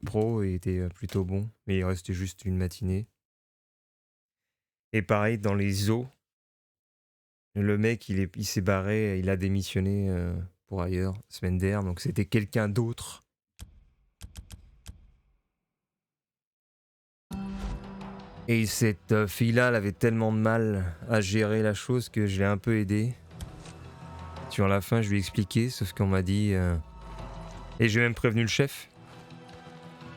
pro et était plutôt bon, mais il restait juste une matinée. Et pareil, dans les eaux, le mec, il s'est barré, il a démissionné pour ailleurs, semaine dernière, donc c'était quelqu'un d'autre. Et cette fille-là, elle avait tellement de mal à gérer la chose que je l'ai un peu aidé. Sur la fin, je lui ai expliqué, sauf qu'on m'a dit... Et j'ai même prévenu le chef.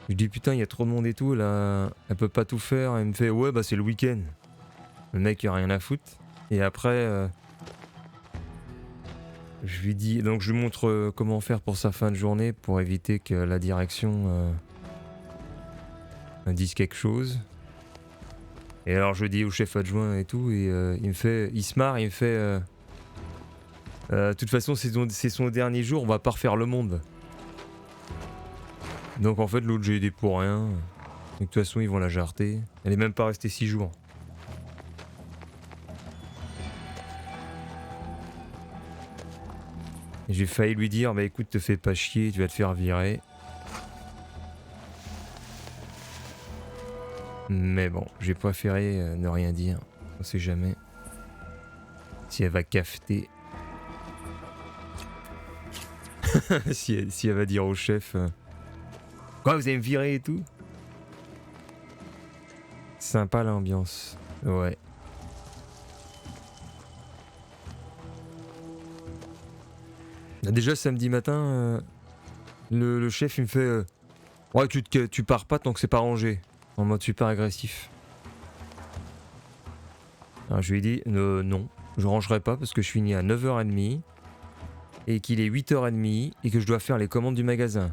Je lui dis putain, il y a trop de monde et tout, là, elle peut pas tout faire. Elle me fait ouais, bah c'est le week-end. Le mec, il a rien à foutre. Et après, je lui dis... Donc je lui montre comment faire pour sa fin de journée pour éviter que la direction dise quelque chose. Et alors je le dis au chef adjoint et tout, et il me fait... Il se marre, il me fait... de toute façon, c'est son dernier jour, on va pas refaire le monde. Donc en fait, l'autre, j'ai aidé pour rien. De toute façon, ils vont la jarter. Elle est même pas restée 6 jours. Et j'ai failli lui dire, bah écoute, te fais pas chier, tu vas te faire virer. Mais bon, j'ai préféré ne rien dire. On sait jamais si elle va cafeter. si elle va dire au chef quoi, vous allez me virer et tout. Sympa l'ambiance. Ouais. Déjà samedi matin, le chef il me fait ouais, tu pars pas tant que c'est pas rangé. En mode super agressif. Alors je lui ai dit non, je rangerai pas parce que je finis à 9h30 et qu'il est 8h30 et que je dois faire les commandes du magasin.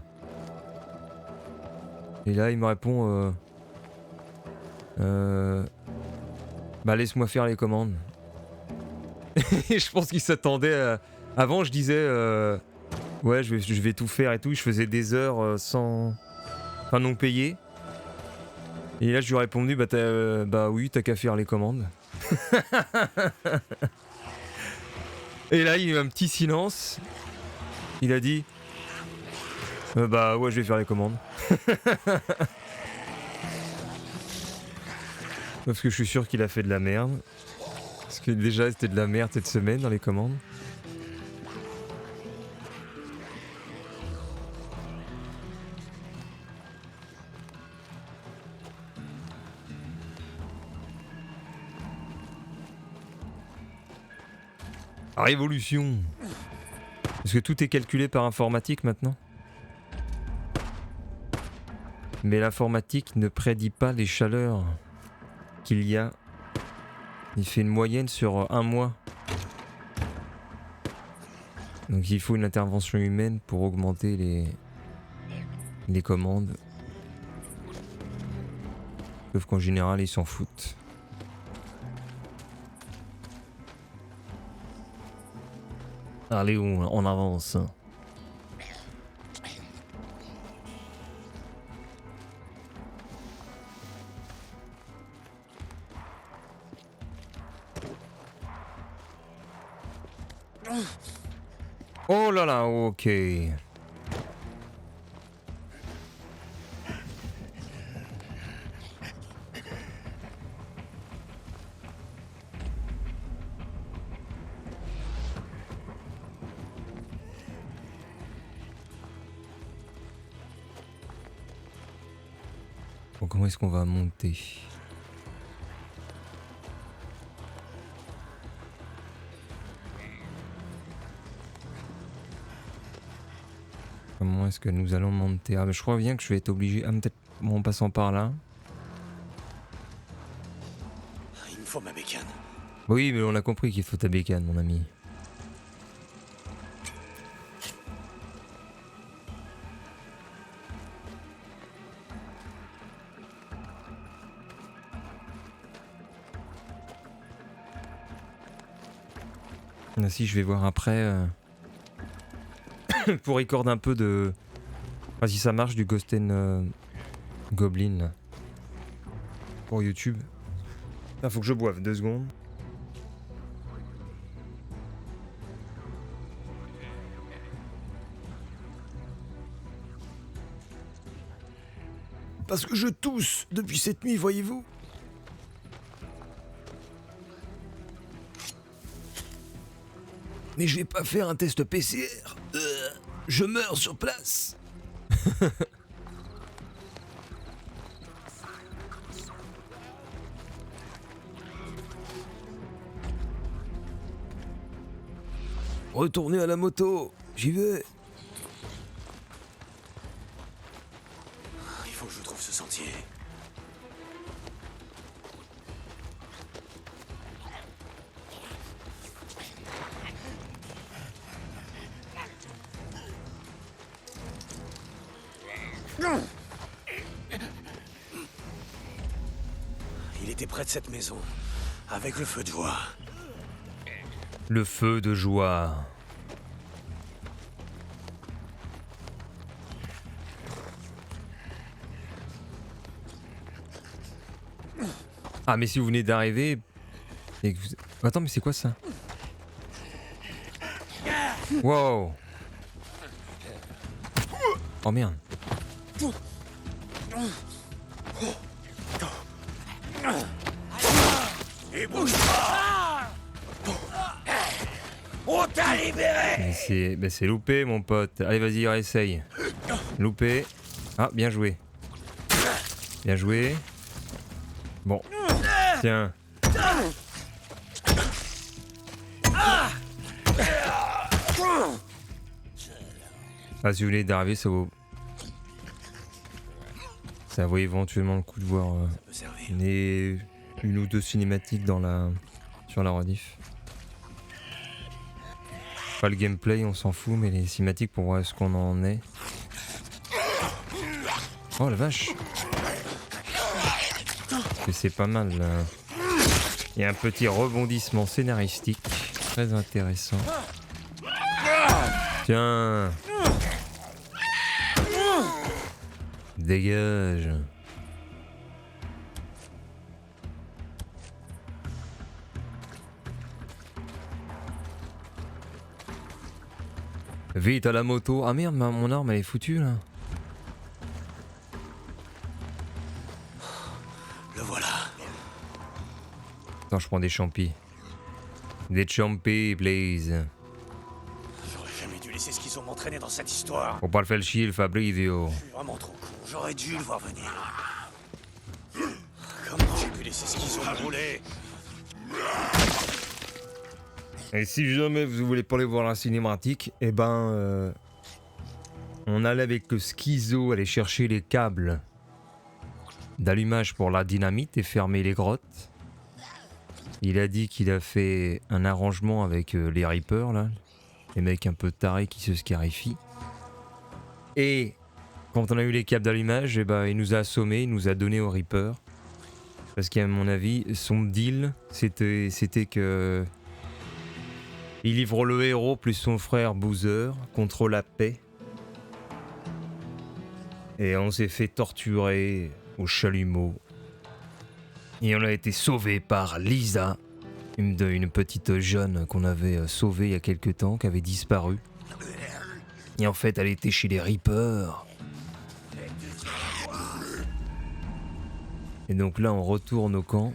Et là il me répond bah laisse-moi faire les commandes. Et je pense qu'il s'attendait à... Avant je disais ouais je vais tout faire et tout, je faisais des heures sans... Enfin non payées. Et là je lui ai répondu bah oui t'as qu'à faire les commandes. Et là il y a eu un petit silence. Il a dit bah ouais je vais faire les commandes. Parce que je suis sûr qu'il a fait de la merde. Parce que déjà c'était de la merde cette semaine dans les commandes. Révolution. Parce que tout est calculé par informatique maintenant. Mais l'informatique ne prédit pas les chaleurs qu'il y a. Il fait une moyenne sur un mois. Donc il faut une intervention humaine pour augmenter les commandes. Sauf qu'en général ils s'en foutent. Allez on avance. Oh là là, ok. Bon, comment est-ce qu'on va monter ? Comment est-ce que nous allons monter ? Ah, mais je crois bien que je vais être obligé. Ah, peut-être en passant par là. Il me faut ma bécane. Oui, mais on a compris qu'il faut ta bécane, mon ami. Ah, si, je vais voir après. Pour record un peu de. Ah, si ça marche, du Ghost and Goblin. Là. Pour YouTube. Ah, faut que je boive 2 secondes. parce que je tousse depuis cette nuit, voyez-vous. Mais je vais pas faire un test PCR. Je meurs sur place. Retournez à la moto, j'y vais. Il faut que je trouve ce sentier. Il était près de cette maison, avec le feu de joie. Le feu de joie. Ah mais si vous venez d'arriver et que vous... Attends mais c'est quoi ça? Wow. Oh merde. Et bouge pas! On t'a libéré! Mais c'est loupé mon pote. Allez vas-y réessaye. Loupé. Ah bien joué. Bien joué. Bon. Tiens. Ah si vous venez d'arriver ça vaut... Ça vaut éventuellement le coup de voir une ou deux cinématiques dans la... sur la rediff. Pas le gameplay on s'en fout mais les cinématiques pour voir ce qu'on en est. Oh la vache. Parce que c'est pas mal là. Il y a un petit rebondissement scénaristique très intéressant. Tiens. Dégage. Vite à la moto. Ah merde, mon arme elle est foutue là. Le voilà. Attends, je prends des champis. Des champis, please. J'aurais jamais dû laisser Schizo m'entraîner dans cette histoire. Faut pas le faire chier, le Fabrizio. Je suis vraiment trop con. J'aurais dû le voir venir. Comment j'ai pu laisser Schizo me brûler? Et si jamais vous voulez pas aller voir la cinématique, eh ben... on allait avec le Schizo aller chercher les câbles d'allumage pour la dynamite et fermer les grottes. Il a dit qu'il a fait un arrangement avec les Reapers, là. Les mecs un peu tarés qui se scarifient. Et quand on a eu les câbles d'allumage, eh ben, il nous a assommés, il nous a donné aux Reapers. Parce qu'à mon avis, son deal, c'était que... il livre le héros plus son frère Boozer contre la paix. Et on s'est fait torturer au chalumeau. Et on a été sauvé par Lisa, une petite jeune qu'on avait sauvée il y a quelque temps, qui avait disparu. Et en fait, elle était chez les Reapers. Et donc là, on retourne au camp.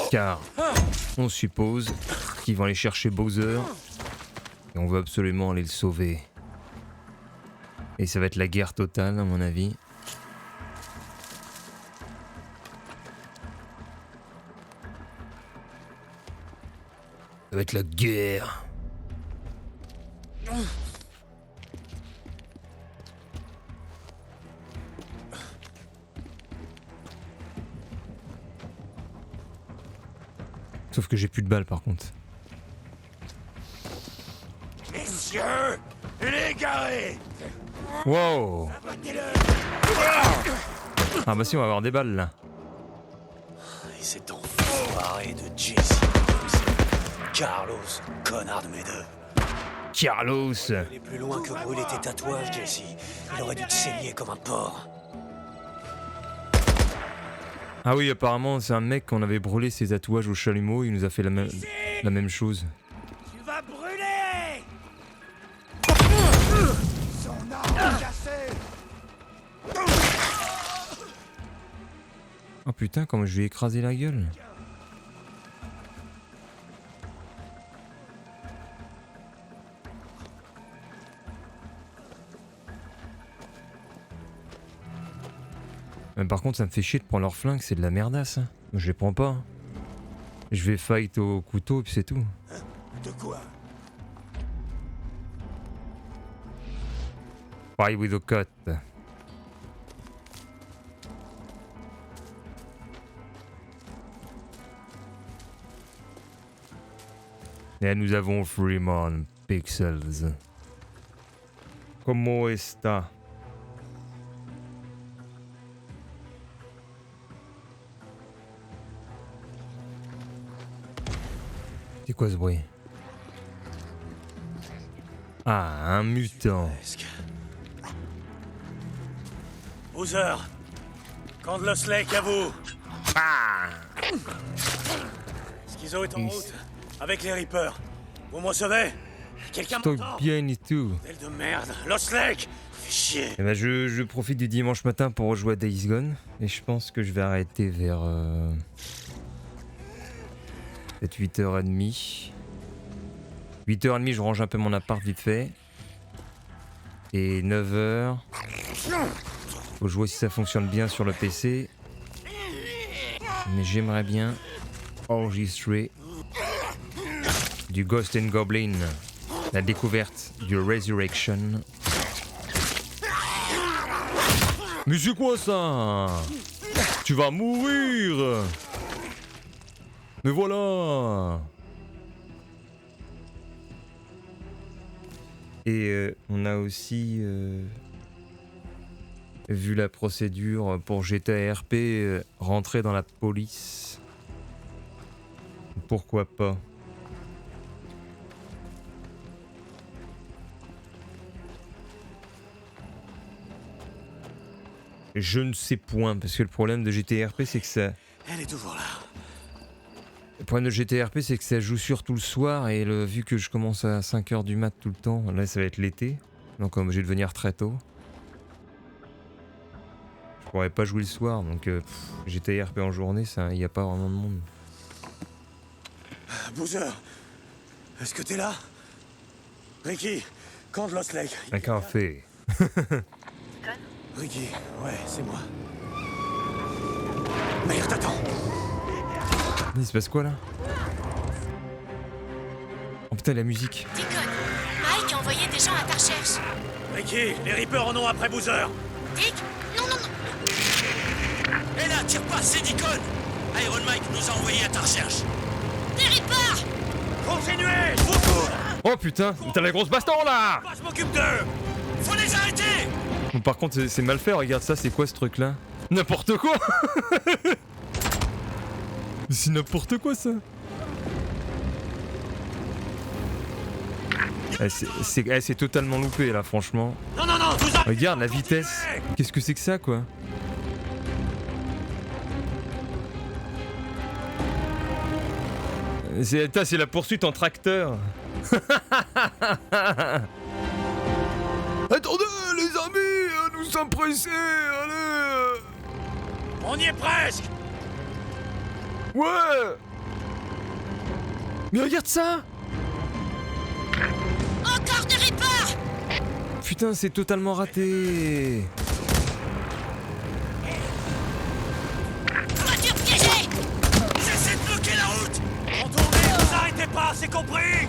Car on suppose qu'ils vont aller chercher Bowser. Et on veut absolument aller le sauver. Et ça va être la guerre totale, à mon avis. Ça va être la guerre. Sauf que j'ai plus de balles par contre. Messieurs, les garés! Wow! Ah bah si, on va avoir des balles là. Et cet enfoiré de Jesse Carlos, connard de mes deux. Carlos! Il est plus loin que brûler tes tatouages, Jesse. Il aurait dû te saigner comme un porc. Ah oui, apparemment, c'est un mec qu'on avait brûlé ses tatouages au chalumeau, il nous a fait la même chose. Tu vas brûler! Son arme cassée! Oh putain, comment je lui ai écrasé la gueule. Mais par contre, ça me fait chier de prendre leur flingue, c'est de la merdasse. Hein. Je les prends pas. Je vais fight au couteau et puis c'est tout. De quoi? Fight with a cut. Et nous avons Freeman Pixels. Comment está? C'est quoi ce bruit? Ah, un mutant. Presque. Boozer, Candlos Lake à vous. Ah! Schizo est en route, avec les Reapers. Vous me recevez? Quelqu'un Stock m'entend? bien et tout. Belle de merde, Lost Lake. Fais chier. Eh ben je profite du dimanche matin pour rejouer à Days Gone. Et je pense que je vais arrêter vers... peut-être 8h30. 8h30, je range un peu mon appart vite fait. Et 9h... faut jouer si ça fonctionne bien sur le PC. Mais j'aimerais bien enregistrer du Ghost and Goblin. La découverte du Resurrection. Mais c'est quoi ça? Tu vas mourir! Mais voilà! Et on a aussi vu la procédure pour GTA RP rentrer dans la police. Pourquoi pas? Je ne sais point, parce que le problème de GTA RP c'est que ça... Elle est toujours là. Le problème de GTA RP c'est que ça joue surtout le soir et vu que je commence à 5h du mat tout le temps, là ça va être l'été, donc je vais devenir très tôt. Je pourrais pas jouer le soir, donc GTA RP en journée, il n'y a pas vraiment de monde. Boozer, est-ce que t'es là? Ricky, Candlos Lake. Un café. Ricky, ouais, c'est moi. Merde, attends. Il se passe quoi là? Oh putain, la musique. Deacon, Mike a envoyé des gens à ta recherche. Ricky, les Reapers en ont après Boozer. Dick? Non, non, non. Hé là, tire pas, c'est Deacon! Iron Mike nous a envoyé à ta recherche. Des Reapers! Continuez, je vous cours. Oh putain, t'as la grosse baston là! Moi, je m'occupe d'eux. Faut les arrêter! Bon, par contre, c'est mal fait, regarde ça, c'est quoi ce truc là? N'importe quoi! C'est n'importe quoi ça! C'est totalement loupé là, franchement. Non, non, non, vous arrêtez. Regarde la vitesse! Qu'est-ce que c'est que ça quoi? C'est la poursuite en tracteur! Attendez les amis! Nous sommes pressés! Allez! On y est presque. Ouais! Mais regarde ça! Encore des Reapers! Putain, c'est totalement raté! Voiture piégée! J'essaie de bloquer la route! Retournez, vous arrêtez pas, c'est compris.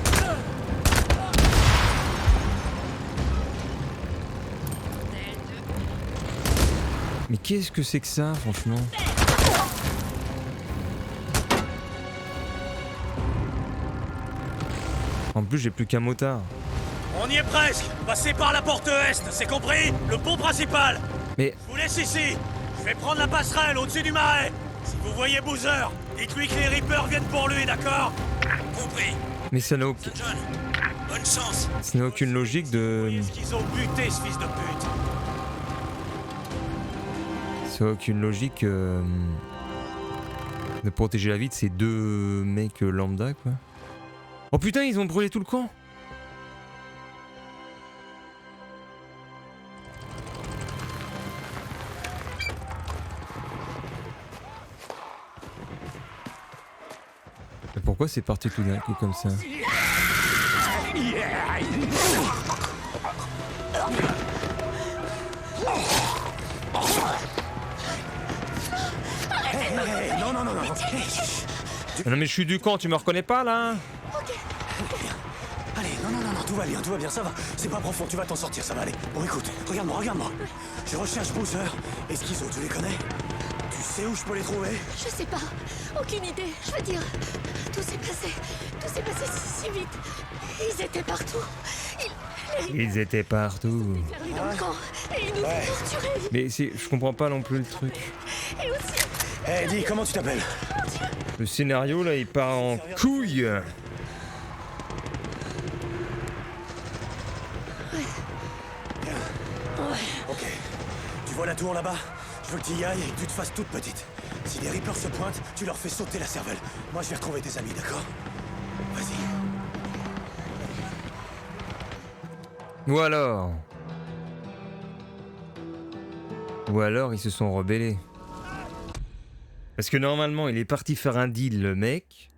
Mais qu'est-ce que c'est que ça, franchement? En plus, j'ai plus qu'un motard. On y est presque. Passez par la porte est, c'est compris? Le pont principal. Mais Je vous laisse ici. Je vais prendre la passerelle au-dessus du marais. Si vous voyez Boozer, dites-lui que les Reapers viennent pour lui, d'accord? Compris. ça n'a Saint John, bonne chance. aucune logique de... Voyez ce qu'ils ont buté, ce fils de pute. Ça n'a aucune logique de protéger la vie de ces deux mecs lambda, quoi. Oh putain, ils ont brûlé tout le camp! Pourquoi c'est parti tout d'un coup comme ça? Non, non, non, non. Non mais je suis du camp, tu me reconnais pas là? Allez, non, non, non, non, tout va bien, ça va. C'est pas profond, tu vas t'en sortir, ça va aller. Bon, écoute, regarde-moi, regarde-moi. Je recherche Boozer et Schizo, tu les connais? Tu sais où je peux les trouver? Je sais pas. Aucune idée. Je veux dire, tout s'est passé si vite. Ils étaient partout. Ils étaient partout. Fermés dans le camp. Et ils nous ont torturés. Mais je comprends pas non plus le truc. Et aussi... Eh, dis, comment tu t'appelles? Le scénario là il part en couille. Ok. Tu vois la tour là-bas? Je veux que tu y ailles et que tu te fasses toute petite. Si les Reapers se pointent, tu leur fais sauter la cervelle. Moi, je vais retrouver tes amis, d'accord? Vas-y. Ou alors ils se sont rebellés. Parce que normalement il est parti faire un deal le mec.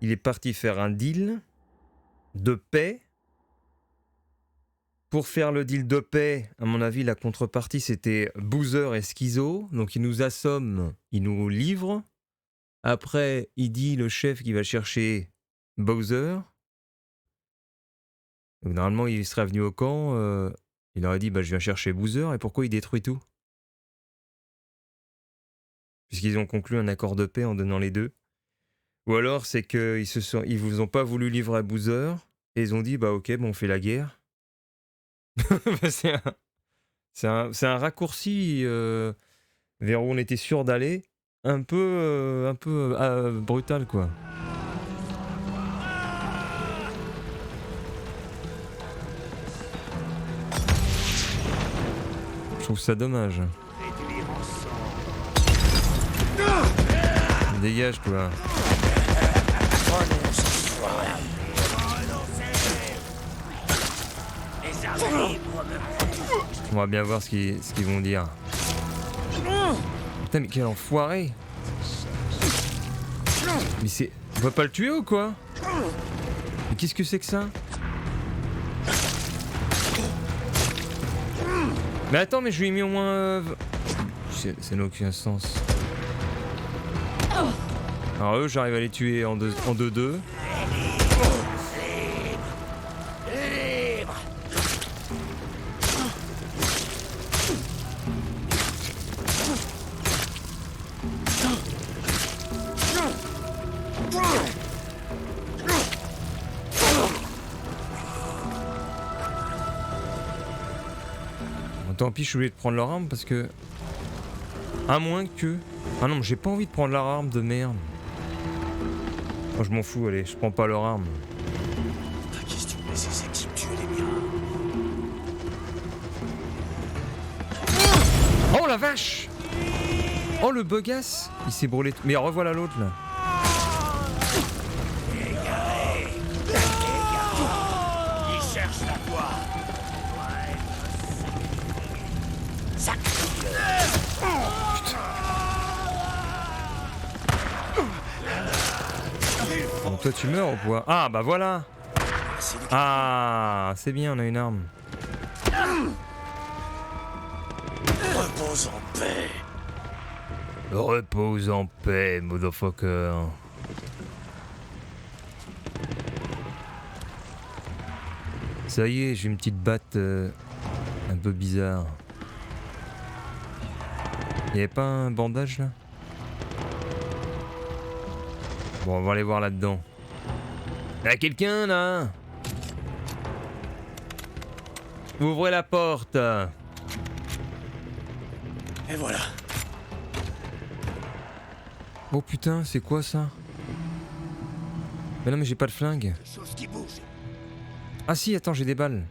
Il est parti faire un deal de paix. Pour faire le deal de paix, à mon avis, la contrepartie, c'était Boozer et Schizo. Donc, ils nous assomment, ils nous livrent. Après, il dit le chef qui va chercher Bowser. Donc, normalement, il serait venu au camp. Il aurait dit, bah, je viens chercher Boozer. Et pourquoi il détruit tout? Puisqu'ils ont conclu un accord de paix en donnant les deux. Ou alors, c'est qu'ils vous ont pas voulu livrer à Boozer. Et ils ont dit, bah, ok, bon, on fait la guerre. c'est un raccourci vers où on était sûr d'aller, un peu brutal quoi. Je trouve ça dommage. Dégage quoi. On va bien voir ce qu'ils vont dire. Putain mais quel enfoiré. Mais c'est... On va pas le tuer ou quoi? Mais qu'est-ce que c'est que ça? Mais attends mais je lui ai mis au moins... Ça n'a aucun sens. Alors eux j'arrive à les tuer en 2-2. Tant pis, je suis obligé de prendre leur arme parce que... À moins que... Ah non, mais j'ai pas envie de prendre leur arme de merde. Oh, je m'en fous, allez, je prends pas leur arme. Ta question, mais c'est qui tuer les miens? Oh la vache! Oh le bogasse! Il s'est brûlé tout. Mais revoilà l'autre là. Il cherche la voie. Bon, toi tu meurs au poids. Ah bah voilà! Ah, c'est bien, on a une arme. Repose en paix. Repose en paix, motherfucker. Ça y est, j'ai une petite batte un peu bizarre. Y'avait pas un bandage là? Bon, on va aller voir là-dedans. Y'a quelqu'un là? Ouvrez la porte. Et voilà. Oh putain, c'est quoi ça? Mais non mais j'ai pas de flingue. Chose qui bouge. Ah si, attends, j'ai des balles.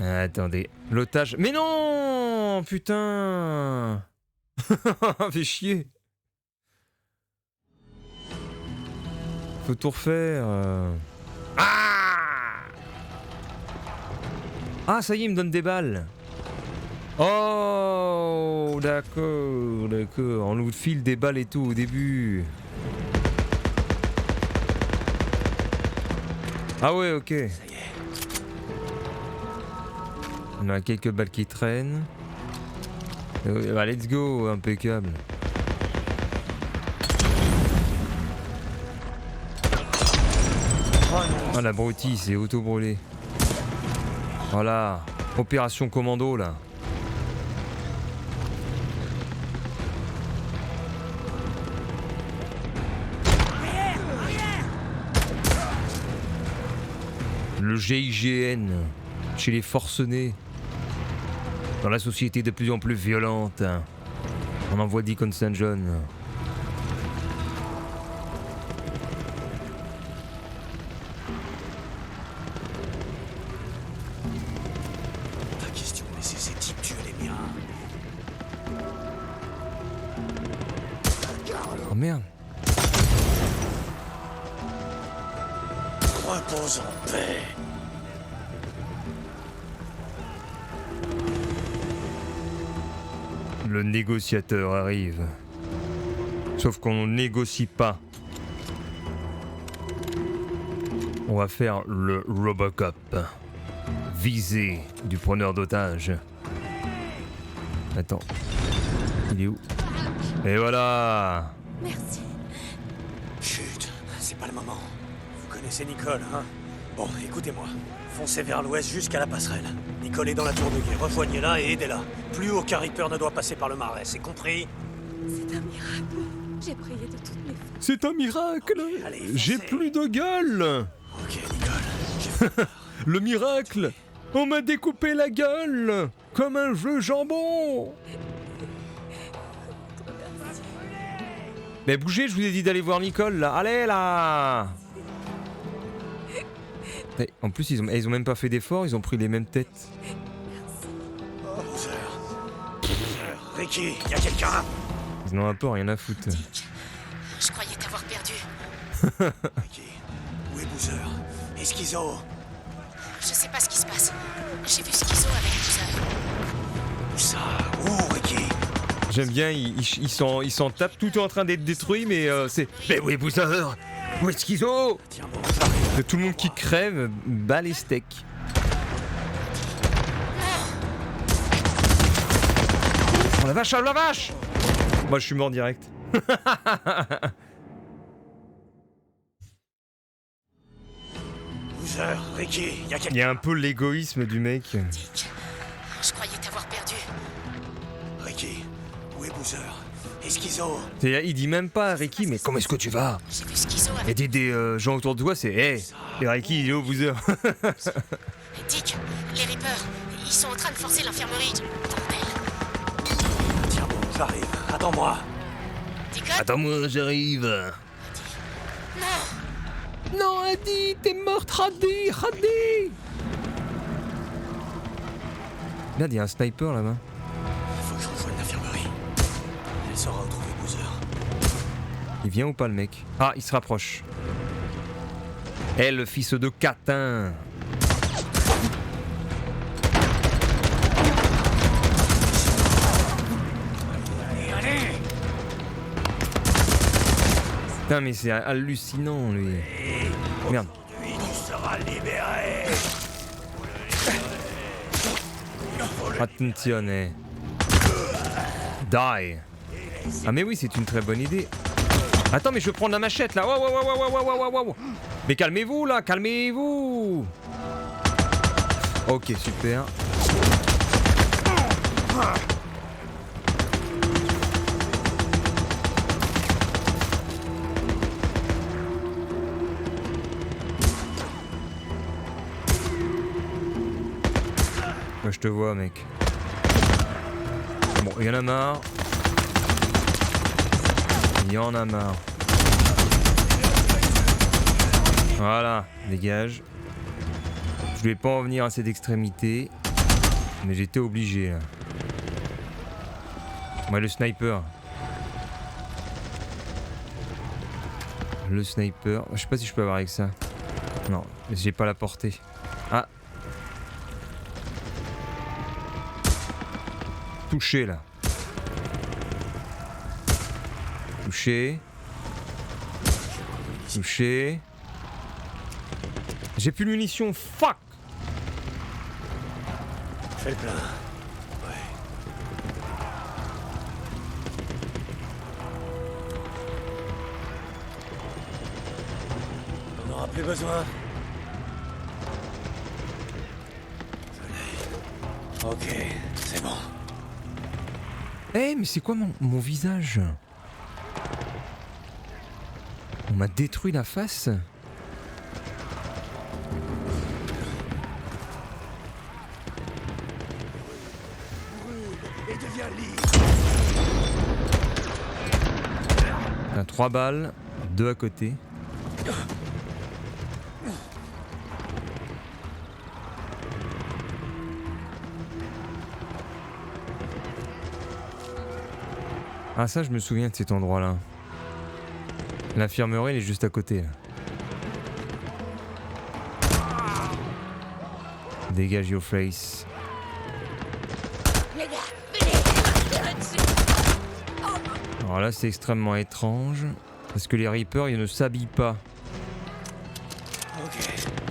Attendez, l'otage... Mais non! Putain! Fait chier. Faut tout refaire. Ah! Ah, ça y est, il me donne des balles. Oh, d'accord, d'accord. On nous file des balles et tout au début. Ah ouais, ok. Ça y est. On a quelques balles qui traînent. Bah, let's go, impeccable. Ah, la broutille, c'est auto-brûlé. Voilà, opération commando là. Le GIGN, chez les forcenés. Dans la société de plus en plus violente. On envoie Deacon St. John. Pas question de laisser ces types tuer les miens. Oh merde. Repose en paix. Le négociateur arrive. Sauf qu'on négocie pas. On va faire le Robocop. Visée du preneur d'otages. Attends. Il est où? Et voilà. Merci. Chut, c'est pas le moment. Vous connaissez Nicole, hein? Bon, écoutez-moi. Foncez vers l'ouest jusqu'à la passerelle. Nicole est dans la tour de guet. Rejoignez-la et aidez-la. Plus aucun Reaper ne doit passer par le marais, c'est compris? C'est un miracle. J'ai prié de toutes mes forces. C'est un miracle. Allez, J'ai foncez. plus de gueule. Ok, Nicole. Le miracle. On m'a découpé la gueule. Comme un jeu jambon. Mais bougez, je vous ai dit d'aller voir Nicole là. Allez là. Et en plus, ils ont même pas fait d'effort, ils ont pris les mêmes têtes. Boozer. Ricky, y a quelqu'un? Ils n'ont un peu rien à foutre. Dick, je croyais t'avoir perdu. Ricky, où est Boozer? Et Schizo? Je sais pas ce qui se passe. J'ai vu Schizo avec Boozer. Où ça? Où, Ricky? J'aime bien, ils s'en tapent, tout est en train d'être détruit, mais c'est... Mais où est Boozer? Où est Schizo? Tiens bon, j'arrive. De tout le monde qui crève, bat les steaks. Oh la vache, oh la vache! Moi je suis mort direct. Boozer, Ricky, y a Il y quelqu'un? a un peu l'égoïsme du mec. Dick, je croyais t'avoir perdu. Ricky, où est Boozer? Et Schizo? C'est-à-dire, il dit même pas à Ricky, mais comment est-ce que tu vas? J'ai vu Schizo Il y a avec... des gens autour de toi, c'est hey! Et Ricky il est au Boozer. Dick, les Reapers, ils sont en train de forcer l'infirmerie. Bordel. Tiens bon, j'arrive. Attends-moi. Deacon? Attends-moi, j'arrive. Non. Non, Adi, t'es morte, Hadi, Hadi! Merde, il y a un sniper là-bas. Il faut que je rejoigne l'infirmerie. Elle saura où trouver Boozer. Il vient ou pas le mec? Ah, il se rapproche. Eh, le fils de Catin! Putain, mais c'est hallucinant, lui. Merde. Lui, tu seras libéré. Attenzione. Die. Ah mais oui, c'est une très bonne idée. Attends, mais je veux prendre la machette là. Wow, wow, wow, wow, wow, wow, wow, wow. Mais calmez-vous là, calmez-vous. Ok, super. Moi je te vois, mec. Bon, il y en a marre. Il y en a marre. Voilà, dégage. Je voulais pas en venir à cette extrémité, mais j'étais obligé là. Ouais, le sniper. Le sniper. Je sais pas si je peux avoir avec ça. Non, j'ai pas la portée. Ah. Touché là. Touché. Touché. J'ai plus de munitions, fuck! Fais le plein. Ouais. On n'aura plus besoin. Ok, c'est bon. Eh, mais c'est quoi mon visage? On m'a détruit la face? Et deviens libre. T'as 3 balles, 2 à côté. Ah ça je me souviens de cet endroit là. L'infirmerie elle est juste à côté là. Dégage your face. Les gars, venez, tirez dessus. Alors là c'est extrêmement étrange. Parce que les Reapers ils ne s'habillent pas. Ok.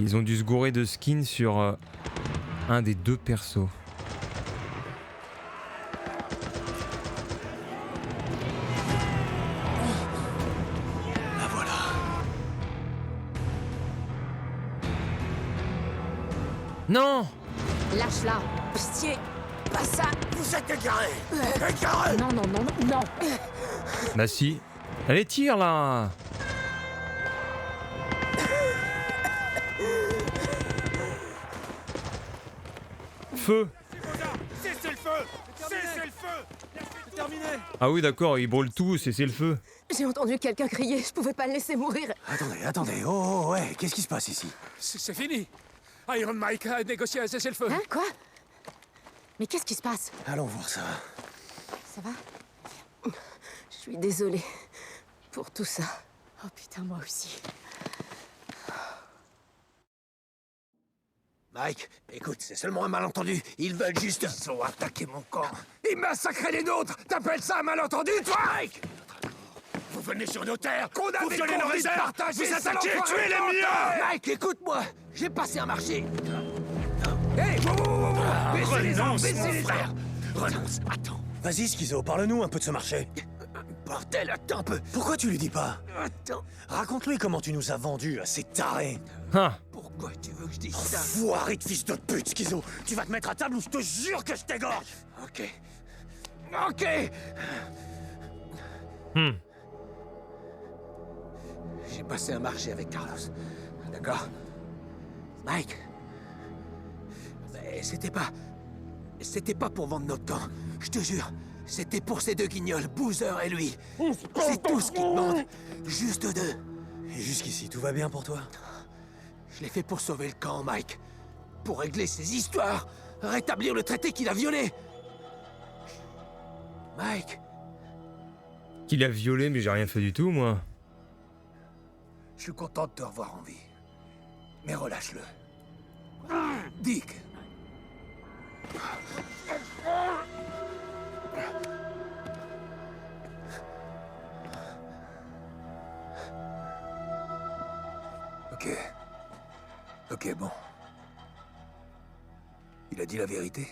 Ils ont dû se gourer de skin sur un des 2 persos. La voilà. Non! Lâche-la. Pitié. Pas ça. Vous êtes égarés. Égarés. Non, non, non, non, non. Bah si. Allez tire là! Feu! Cessez le feu! Cessez le feu! C'est terminé! Ah oui d'accord, ils brûlent tout, c'est le feu. J'ai entendu quelqu'un crier. Je pouvais pas le laisser mourir. Attendez. Oh, ouais. Qu'est-ce qui se passe ici? C'est fini! Iron Mike a négocié un cessez-le-feu! Hein, quoi? Mais qu'est-ce qui se passe? Allons voir ça. Ça va? Je suis désolée pour tout ça. Oh putain, moi aussi. Mike, écoute, c'est seulement un malentendu. Ils veulent juste... Ils ont attaqué mon camp. Ils massacraient les nôtres. T'appelles ça un malentendu, toi? Mike! Vous venez sur nos terres. Vous violez nos réserves. Vous attaquez, tuez les miens. Mike, écoute-moi. J'ai passé un marché. Hé, baissez les armes, baissez les armes. Renonce, attends. Vas-y, Schizo, parle-nous un peu de ce marché. Bordel, attends un peu. Pourquoi tu lui dis pas? Attends. Raconte-lui comment tu nous as vendus à ces tarés. Ah! Pourquoi tu veux que je dise ça? Enfoiré de fils de pute, Schizo. Tu vas te mettre à table ou je te jure que je t'égorge. Ok. J'ai passé un marché avec Carlos. D'accord? Mike. Mais c'était pas pour vendre notre camp. Je te jure. C'était pour ces 2 guignols, Boozer et lui. C'est tout ce qu'ils demandent. Juste 2. Et jusqu'ici, tout va bien pour toi? Je l'ai fait pour sauver le camp, Mike. Pour régler ces histoires. Rétablir le traité qu'il a violé. Mike. Qu'il a violé mais j'ai rien fait du tout moi. Je suis content de te revoir en vie. Mais relâche-le. Dick. Ok, bon. Il a dit la vérité?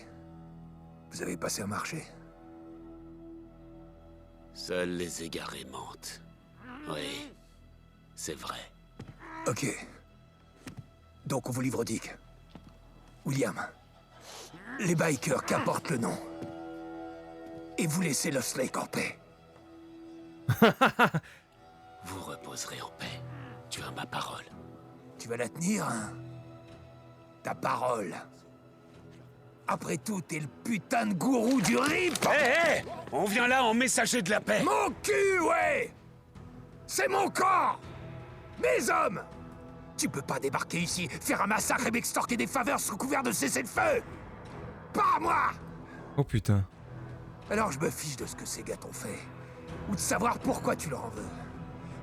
Vous avez passé un marché? Seuls les égarés mentent. Oui, c'est vrai. Ok. Donc on vous livre Dick. William. Les bikers, qu'importe le nom. Et vous laissez Lost Lake en paix. Vous reposerez en paix. Tu as ma parole. Tu vas la tenir, hein? Ta parole. Après tout, t'es le putain de gourou du RIP! Hé, on vient là en messager de la paix! Mon cul, ouais! C'est mon corps! Mes hommes! Tu peux pas débarquer ici, faire un massacre et m'extorquer des faveurs sous couvert de cessez-le-feu! Pas moi! Oh putain. Alors je me fiche de ce que ces gars t'ont fait. Ou de savoir pourquoi tu leur en veux.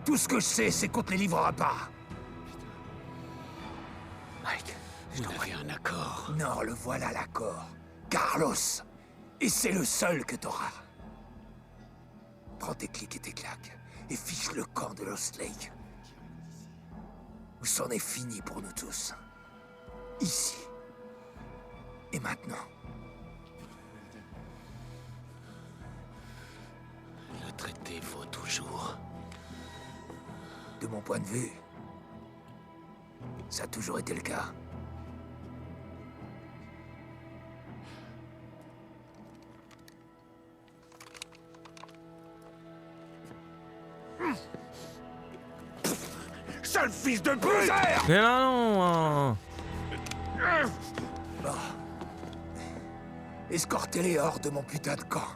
Tout ce que je sais, c'est qu'on te les livrera pas. Mike, je t'en prie. Un accord. Non, le voilà l'accord. Carlos. Et c'est le seul que t'auras. Prends tes clics et tes claques. Et fiche le camp de Lost Lake. Où c'en est fini pour nous tous. Ici. Et maintenant. Le traité vaut toujours. De mon point de vue, ça a toujours été le cas. Sale fils de pute! Mais non. Bon. Escortez-les hors de mon putain de camp.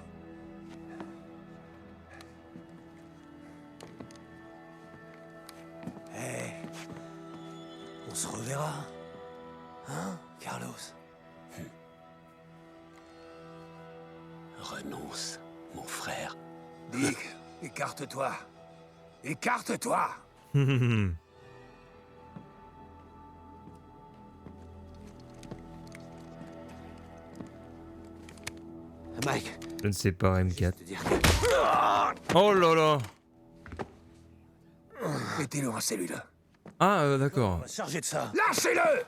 Hé, on se reverra. Hein, Carlos? Renonce, mon frère. Dick, écarte-toi. Écarte-toi. Mike, Je ne sais pas, M4. te dire que... Oh là là. Mettez-le en cellule. Ah, On d'accord. va se charger de ça. Lâchez-le!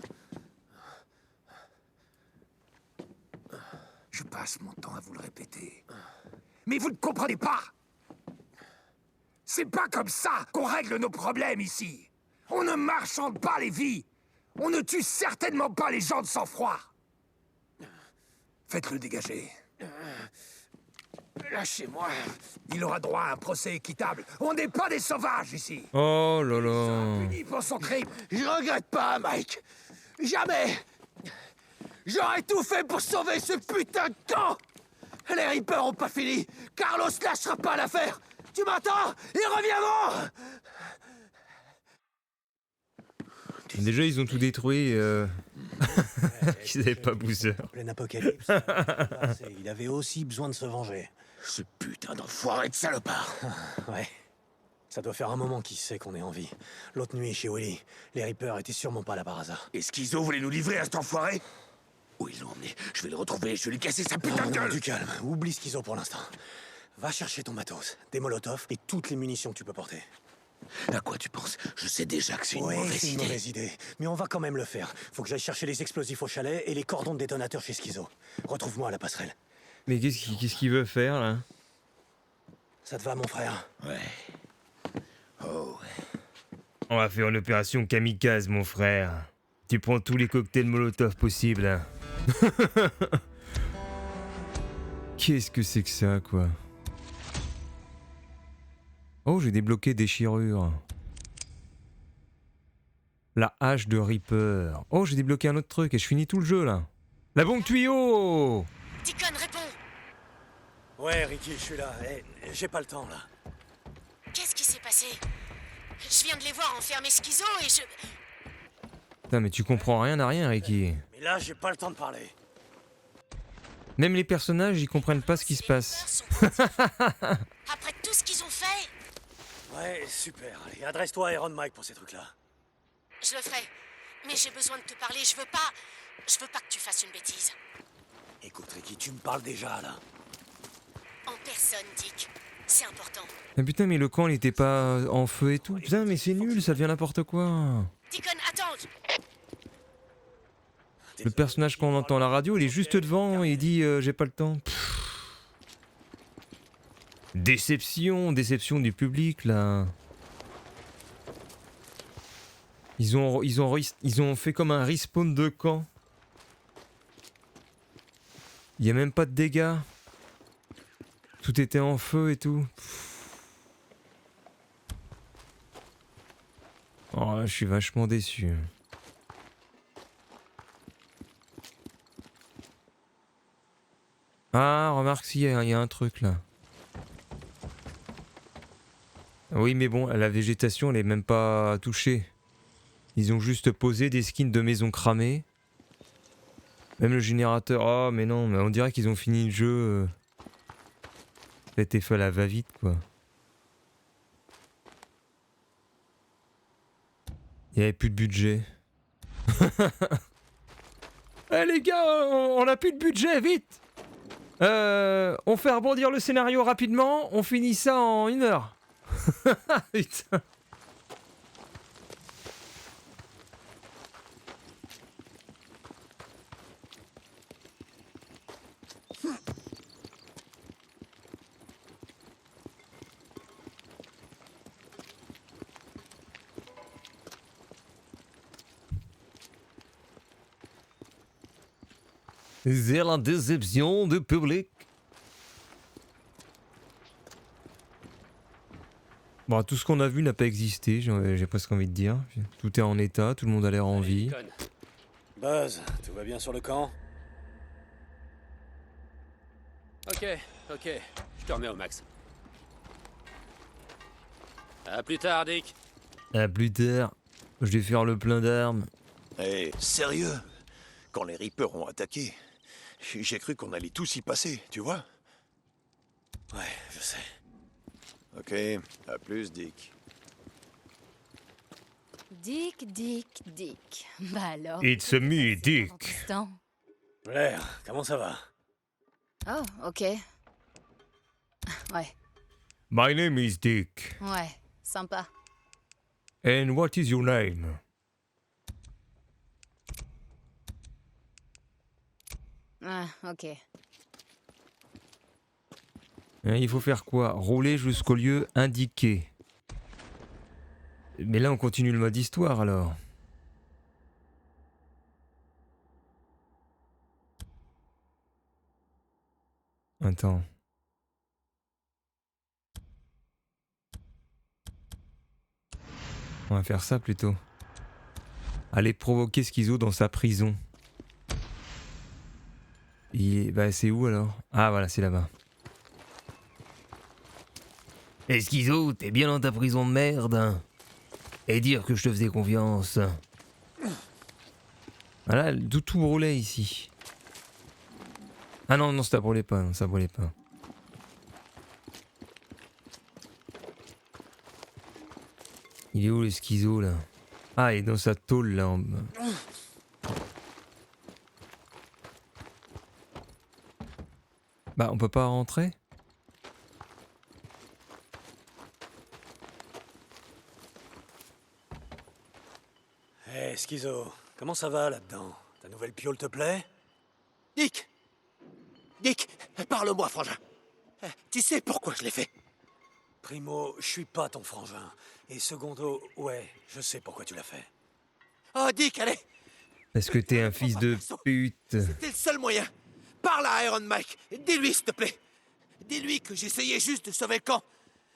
Je passe mon temps à vous le répéter. Mais vous ne comprenez pas! C'est pas comme ça qu'on règle nos problèmes ici! On ne marchande pas les vies! On ne tue certainement pas les gens de sang-froid! Faites-le dégager. Lâchez-moi. Il aura droit à un procès équitable. On n'est pas des sauvages ici! Oh là là. Puni pour son crime! Je regrette pas, Mike. Jamais. J'aurais tout fait pour sauver ce putain de camp. Les Reapers ont pas fini. Carlos lâchera pas l'affaire. Tu m'entends? Ils reviendront. Déjà, ils ont tout détruit. Qu'ils n'avaient pas Boozer. Plein apocalypse. Il avait aussi besoin de se venger. Ce putain d'enfoiré de salopard. Ouais. Ça doit faire un moment qu'il sait qu'on est en vie. L'autre nuit, chez Willy, les Reapers étaient sûrement pas là par hasard. Et Schizo voulait nous livrer à cet enfoiré? Où ils l'ont emmené? Je vais le retrouver, je vais lui casser sa putain de Non, gueule. du calme. Oublie Schizo pour l'instant. Va chercher ton matos, des molotovs et toutes les munitions que tu peux porter. À quoi tu penses? Je sais déjà que c'est une Ouais, mauvaise c'est une idée. mauvaise idée. Mais on va quand même le faire. Faut que j'aille chercher les explosifs au chalet et les cordons de détonateur chez Schizo. Retrouve-moi à la passerelle. Mais qu'est-ce qu'il veut faire là? Ça te va, mon frère? Ouais. Oh. On va faire une opération kamikaze, mon frère. Tu prends tous les cocktails Molotov possibles. Hein. Qu'est-ce que c'est que ça, quoi? Oh, j'ai débloqué déchirure. La hache de Reaper. Oh, j'ai débloqué un autre truc et je finis tout le jeu, là. La bombe tuyau! Deacon, réponds. Ouais, Ricky, je suis là. Eh, j'ai pas le temps, là. Qu'est-ce qui s'est passé? Je viens de les voir enfermer Schizo et je... Putain, mais tu comprends rien à rien, Ricky. Mais là, j'ai pas le temps de parler. Même les personnages, ils comprennent pas ce qui se passe. Après tout ce qu'ils ont fait, Ouais, super. Allez, adresse-toi à Iron Mike pour ces trucs-là. je le ferai. Mais j'ai besoin de te parler, je veux pas que tu fasses une bêtise. Écoute, Ricky, tu me parles déjà, là. En personne, Dick. C'est important. Mais putain, mais le camp, il était pas en feu et tout. Putain, mais c'est nul, ça devient n'importe quoi. Deacon, attends. Le personnage qu'on entend à la radio, il est juste devant et il dit j'ai pas le temps. Déception du public là. Ils ont fait comme un respawn de camp. Il y a même pas de dégâts. Tout était en feu et tout. Oh, je suis vachement déçu. Ah, remarque s'il y a un truc là. Oui, mais bon, la végétation, elle est même pas touchée. Ils ont juste posé des skins de maisons cramées. Même le générateur. Oh, mais non, mais on dirait qu'ils ont fini le jeu. Ça a été fait à la va-vite, quoi. Il n'y avait plus de budget. Eh les gars, on a plus de budget, vite! On fait rebondir le scénario rapidement, on finit ça en 1 heure. Putain. C'est la déception du public. Bon, tout ce qu'on a vu n'a pas existé, j'ai presque envie de dire. Tout est en état, tout le monde a l'air en vie. Deacon. Buzz, tout va bien sur le camp? Ok, je te remets au max. À plus tard, Dick. À plus tard, je vais faire le plein d'armes. Hé, sérieux? Quand les Reapers ont attaqué, j'ai cru qu'on allait tous y passer, tu vois? Ouais, je sais. Ok, à plus, Dick. Dick. Bah alors. It's a me, pendant Dick. tout ce temps. Blair, comment ça va? Oh, ok. Ouais, My name is Dick. ouais, sympa. And what is your name? Ah, ok. Hein, il faut faire quoi? Rouler jusqu'au lieu indiqué. Mais là, on continue le mode histoire, alors. Attends. On va faire ça plutôt. Aller provoquer Schizo dans sa prison. Bah, c'est où alors? Ah, voilà, c'est là-bas. Et Schizo, t'es bien dans ta prison de merde, hein? Et dire que je te faisais confiance. Voilà, tout brûlait ici. Ah non, ça brûlait pas, non, ça brûlait pas. Il est où le Schizo là? Ah, il est dans sa tôle là en bas. Bah, on peut pas rentrer? Hé, Schizo, comment ça va là-dedans? Ta nouvelle piole te plaît? Dick! Dick, parle-moi, frangin. Tu sais pourquoi je l'ai fait? Primo, je suis pas ton frangin. Et secondo, ouais, je sais pourquoi tu l'as fait. Oh, Dick, allez! Est-ce que t'es un fils de pute? C'était le seul moyen. Parle à Iron Mike. Dis-lui, s'il te plaît. Dis-lui que j'essayais juste de sauver le camp.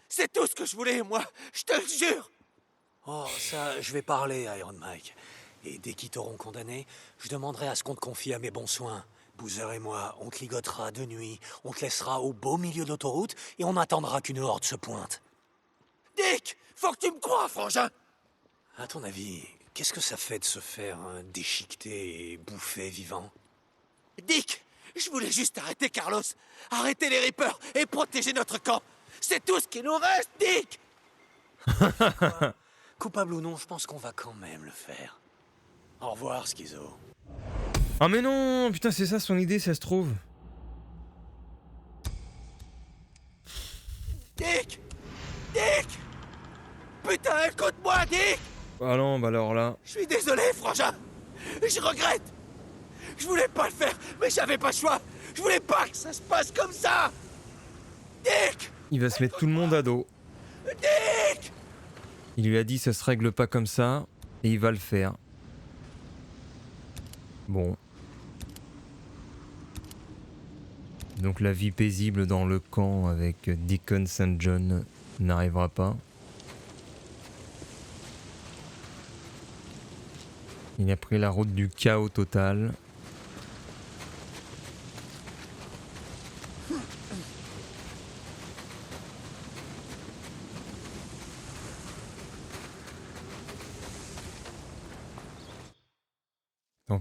C'est tout ce que je voulais, moi. Je te le jure. Oh, ça, je vais parler à Iron Mike. Et dès qu'ils t'auront condamné, je demanderai à ce qu'on te confie à mes bons soins. Boozer et moi, on te ligotera de nuit, on te laissera au beau milieu d'autoroute et on attendra qu'une horde se pointe. Dick, faut que tu me crois, frangin. À ton avis, qu'est-ce que ça fait de se faire déchiqueter et bouffer vivant? Dick, je voulais juste arrêter Carlos, arrêter les Reapers et protéger notre camp. C'est tout ce qui nous reste, Dick. Coupable ou non, je pense qu'on va quand même le faire. Au revoir, Schizo. Ah mais non, putain, c'est ça son idée, ça se trouve. Dick! Dick! Putain, écoute-moi, Dick! Ah non, bah alors là. Je suis désolé, frangin. Je regrette. Je voulais pas le faire, mais j'avais pas le choix. Je voulais pas que ça se passe comme ça. Dick! Il va se mettre tout le monde à dos. Dick! Il lui a dit ça se règle pas comme ça, et il va le faire. Bon. Donc la vie paisible dans le camp avec Deacon St. John n'arrivera pas. Il a pris la route du chaos total.